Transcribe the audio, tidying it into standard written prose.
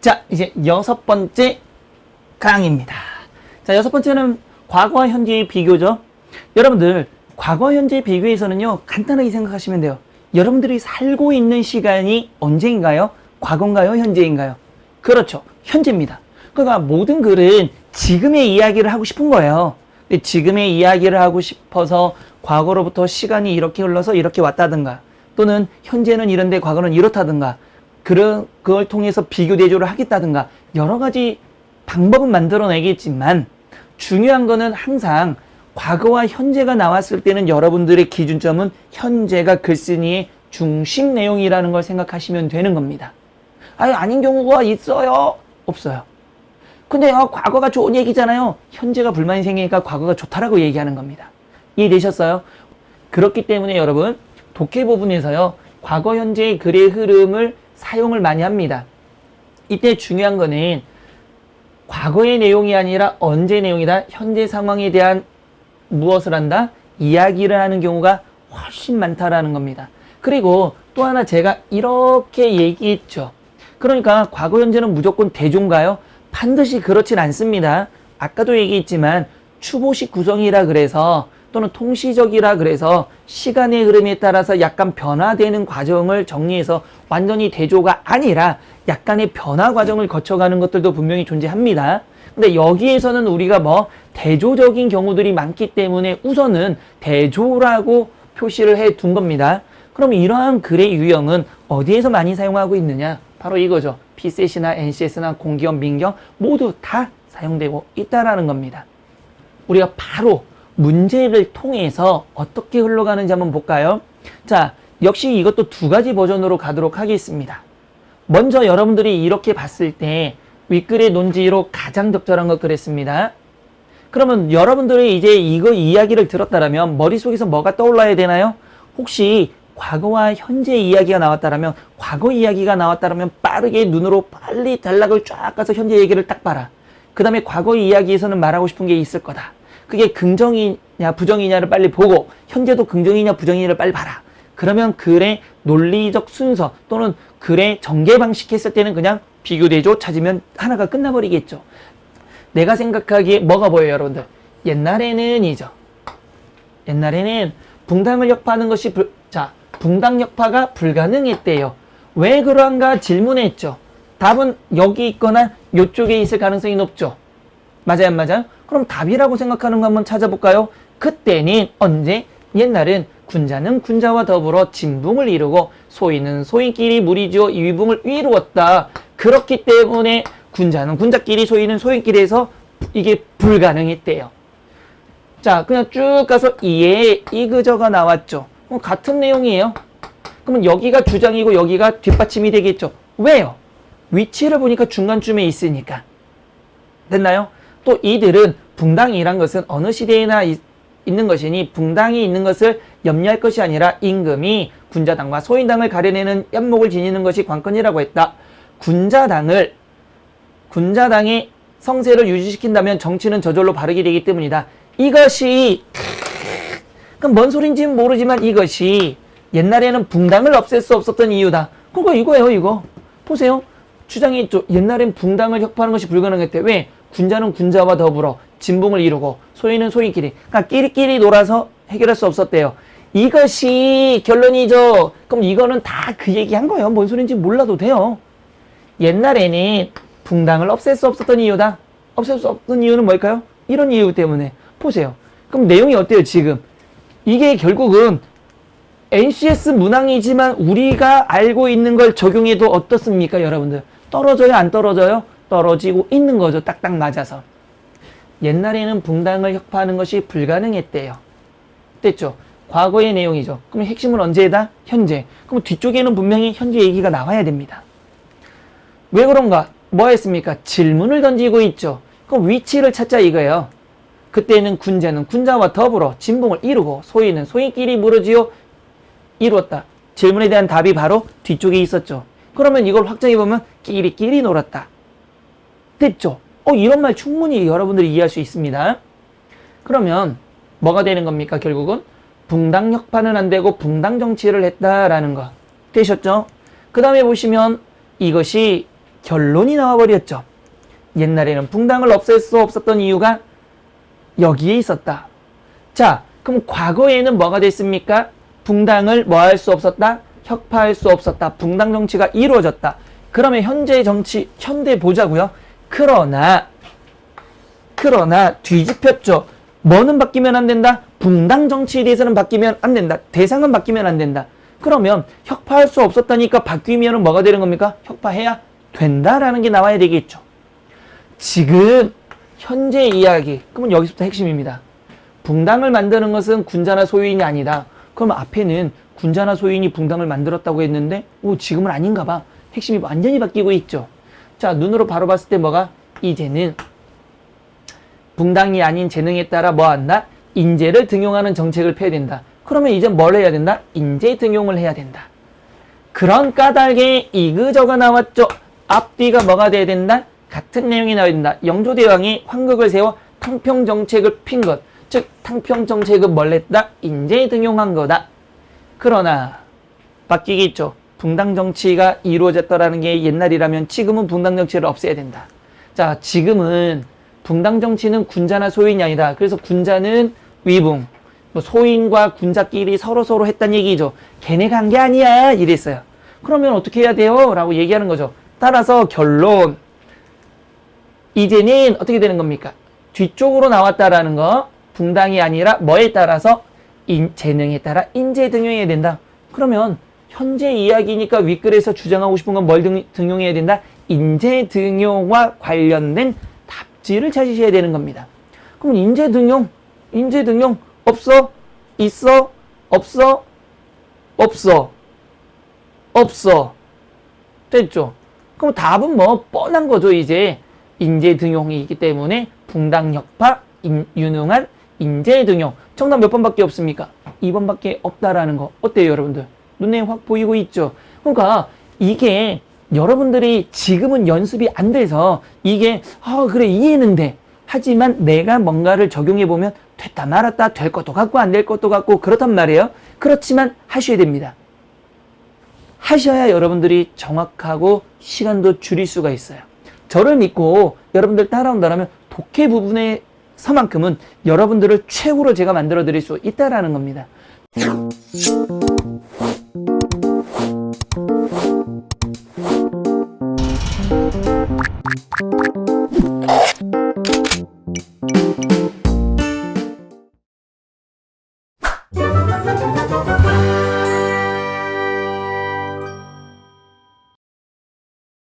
자, 이제 6번째 강의입니다. 자, 6번째는 과거와 현재의 비교죠. 여러분들, 과거와 현재의 비교에서는요, 간단하게 생각하시면 돼요. 여러분들이 살고 있는 시간이 언제인가요? 과거인가요? 현재인가요? 그렇죠. 현재입니다. 그러니까 모든 글은 지금의 이야기를 하고 싶은 거예요. 근데 지금의 이야기를 하고 싶어서 과거로부터 시간이 이렇게 흘러서 이렇게 왔다든가, 또는 현재는 이런데 과거는 이렇다든가, 그걸 통해서 비교 대조를 하겠다든가, 여러 가지 방법은 만들어내겠지만, 중요한 거는 항상 과거와 현재가 나왔을 때는 여러분들의 기준점은 현재가 글쓴이의 중심 내용이라는 걸 생각하시면 되는 겁니다. 아닌 경우가 있어요? 없어요. 근데 과거가 좋은 얘기잖아요. 현재가 불만이 생기니까 과거가 좋다라고 얘기하는 겁니다. 이해되셨어요? 그렇기 때문에 여러분, 독해 부분에서요, 과거 현재의 글의 흐름을 사용을 많이 합니다. 이때 중요한 거는 과거의 내용이 아니라 언제 내용이다, 현재 상황에 대한 무엇을 한다? 이야기를 하는 경우가 훨씬 많다라는 겁니다. 그리고 또 하나 제가 이렇게 얘기했죠. 그러니까 과거 현재는 무조건 대조인가요? 반드시 그렇진 않습니다. 아까도 얘기했지만 추보식 구성이라 그래서, 또는 통시적이라 그래서 시간의 흐름에 따라서 약간 변화되는 과정을 정리해서 완전히 대조가 아니라 약간의 변화 과정을 거쳐가는 것들도 분명히 존재합니다. 근데 여기에서는 우리가 대조적인 경우들이 많기 때문에 우선은 대조라고 표시를 해 둔 겁니다. 그럼 이러한 글의 유형은 어디에서 많이 사용하고 있느냐? 바로 이거죠. PCS나 NCS나 공기업, 민경 모두 다 사용되고 있다라는 겁니다. 우리가 바로 문제를 통해서 어떻게 흘러가는지 한번 볼까요? 자, 역시 이것도 두 가지 버전으로 가도록 하겠습니다. 먼저 여러분들이 이렇게 봤을 때 윗글의 논지로 가장 적절한 것 그랬습니다. 그러면 여러분들이 이제 이거 이야기를 들었다라면 머릿속에서 뭐가 떠올라야 되나요? 혹시 과거와 현재 이야기가 나왔다라면, 과거 이야기가 나왔다라면 빠르게 눈으로 빨리 단락을 쫙 가서 현재 얘기를 딱 봐라. 그 다음에 과거 이야기에서는 말하고 싶은 게 있을 거다. 그게 긍정이냐 부정이냐를 빨리 보고 현재도 긍정이냐 부정이냐를 빨리 봐라. 그러면 글의 논리적 순서 또는 글의 전개 방식 했을 때는 그냥 비교대조 찾으면 하나가 끝나버리겠죠. 내가 생각하기에 뭐가 보여요, 여러분들? 옛날에는 붕당을 역파하는 것이 붕당 역파가 불가능했대요. 왜 그러한가 질문했죠. 답은 여기 있거나 이쪽에 있을 가능성이 높죠. 맞아요, 안 맞아요? 그럼 답이라고 생각하는 거 한번 찾아볼까요? 그때는 언제? 옛날은 군자는 군자와 더불어 진붕을 이루고 소인은 소인끼리 무리지어 위붕을 이루었다. 그렇기 때문에 군자는 군자끼리, 소인은 소인끼리 해서 이게 불가능했대요. 자, 그냥 쭉 가서 이에 이그저가 나왔죠. 같은 내용이에요. 그러면 여기가 주장이고 여기가 뒷받침이 되겠죠. 왜요? 위치를 보니까 중간쯤에 있으니까. 됐나요? 또 이들은 붕당이란 것은 어느 시대에나 있는 것이니 붕당이 있는 것을 염려할 것이 아니라 임금이 군자당과 소인당을 가려내는 얀목을 지니는 것이 관건이라고 했다. 군자당의 성세를 유지시킨다면 정치는 저절로 바르게 되기 때문이다. 이것이 그럼 뭔 소린지는 모르지만 이것이 옛날에는 붕당을 없앨 수 없었던 이유다. 그거 이거예요, 이거. 보세요. 주장이 있죠. 옛날엔 붕당을 혁파하는 것이 불가능했대. 왜? 군자는 군자와 더불어 진붕을 이루고 소인은 소인끼리, 그러니까 끼리끼리 놀아서 해결할 수 없었대요. 이것이 결론이죠. 그럼 이거는 다 그 얘기한 거예요. 뭔 소린지 몰라도 돼요. 옛날에는 붕당을 없앨 수 없었던 이유다. 없앨 수 없던 이유는 뭘까요? 이런 이유 때문에. 보세요. 그럼 내용이 어때요, 지금? 이게 결국은 NCS 문항이지만 우리가 알고 있는 걸 적용해도 어떻습니까, 여러분들? 떨어져요, 안 떨어져요? 떨어지고 있는 거죠. 딱딱 맞아서. 옛날에는 붕당을 혁파하는 것이 불가능했대요. 됐죠? 과거의 내용이죠. 그럼 핵심은 언제다? 현재. 그럼 뒤쪽에는 분명히 현재 얘기가 나와야 됩니다. 왜 그런가? 뭐 했습니까? 질문을 던지고 있죠. 그럼 위치를 찾자 이거예요. 그때는 군자는 군자와 더불어 진붕을 이루고 소인은 소인끼리 무르지어 이루었다. 질문에 대한 답이 바로 뒤쪽에 있었죠. 그러면 이걸 확장해보면 끼리끼리 놀았다. 됐죠? 이런 말 충분히 여러분들이 이해할 수 있습니다. 그러면 뭐가 되는 겁니까? 결국은 붕당 혁파는 안 되고 붕당 정치를 했다라는 거. 되셨죠? 그 다음에 보시면 이것이 결론이 나와버렸죠. 옛날에는 붕당을 없앨 수 없었던 이유가 여기에 있었다. 자, 그럼 과거에는 뭐가 됐습니까? 붕당을 뭐 할 수 없었다? 혁파할 수 없었다. 붕당 정치가 이루어졌다. 그러면 현재의 정치, 현대 보자고요. 그러나 뒤집혔죠. 뭐는 바뀌면 안 된다? 붕당 정치에 대해서는 바뀌면 안 된다. 대상은 바뀌면 안 된다. 그러면 혁파할 수 없었다니까 바뀌면 뭐가 되는 겁니까? 혁파해야 된다라는 게 나와야 되겠죠. 지금 현재 이야기, 그러면 여기서부터 핵심입니다. 붕당을 만드는 것은 군자나 소유인이 아니다. 그럼 앞에는 군자나 소유인이 붕당을 만들었다고 했는데 지금은 아닌가 봐. 핵심이 완전히 바뀌고 있죠. 자, 눈으로 바로 봤을 때 뭐가? 이제는 붕당이 아닌 재능에 따라 뭐 한다? 인재를 등용하는 정책을 펴야 된다. 그러면 이제 뭘 해야 된다? 인재 등용을 해야 된다. 그런 까닭에 이그저그 나왔죠. 앞뒤가 뭐가 돼야 된다? 같은 내용이 나와야 된다. 영조대왕이 황극을 세워 탕평정책을 핀 것. 즉 탕평정책은 뭘 했다? 인재 등용한 거다. 그러나 바뀌겠죠. 붕당정치가 이루어졌다라는 게 옛날이라면 지금은 붕당정치를 없애야 된다. 자, 지금은 붕당정치는 군자나 소인이 아니다. 그래서 군자는 위붕, 소인과 군자끼리 서로 했단 얘기죠. 걔네가 한 게 아니야 이랬어요. 그러면 어떻게 해야 돼요? 라고 얘기하는 거죠. 따라서 결론, 이제는 어떻게 되는 겁니까? 뒤쪽으로 나왔다라는 거, 붕당이 아니라 뭐에 따라서? 재능에 따라 인재 등용해야 된다. 그러면 현재 이야기니까 윗글에서 주장하고 싶은 건 뭘 등용해야 된다? 인재 등용과 관련된 답지를 찾으셔야 되는 겁니다. 그럼 인재 등용 없어? 있어? 없어. 됐죠? 그럼 답은 뭐 뻔한 거죠. 이제 인재 등용이 있기 때문에 붕당혁파 유능한 인재 등용. 정답 몇 번밖에 없습니까? 2번밖에 없다라는 거. 어때요, 여러분들? 눈에 확 보이고 있죠? 그러니까 이게 여러분들이 지금은 연습이 안 돼서 이게 그래 이해는 돼. 하지만 내가 뭔가를 적용해 보면 됐다 말았다, 될 것도 같고 안 될 것도 같고 그렇단 말이에요. 그렇지만 하셔야 됩니다. 하셔야 여러분들이 정확하고 시간도 줄일 수가 있어요. 저를 믿고 여러분들 따라온다면 독해 부분에서만큼은 여러분들을 최고로 제가 만들어 드릴 수 있다라는 겁니다.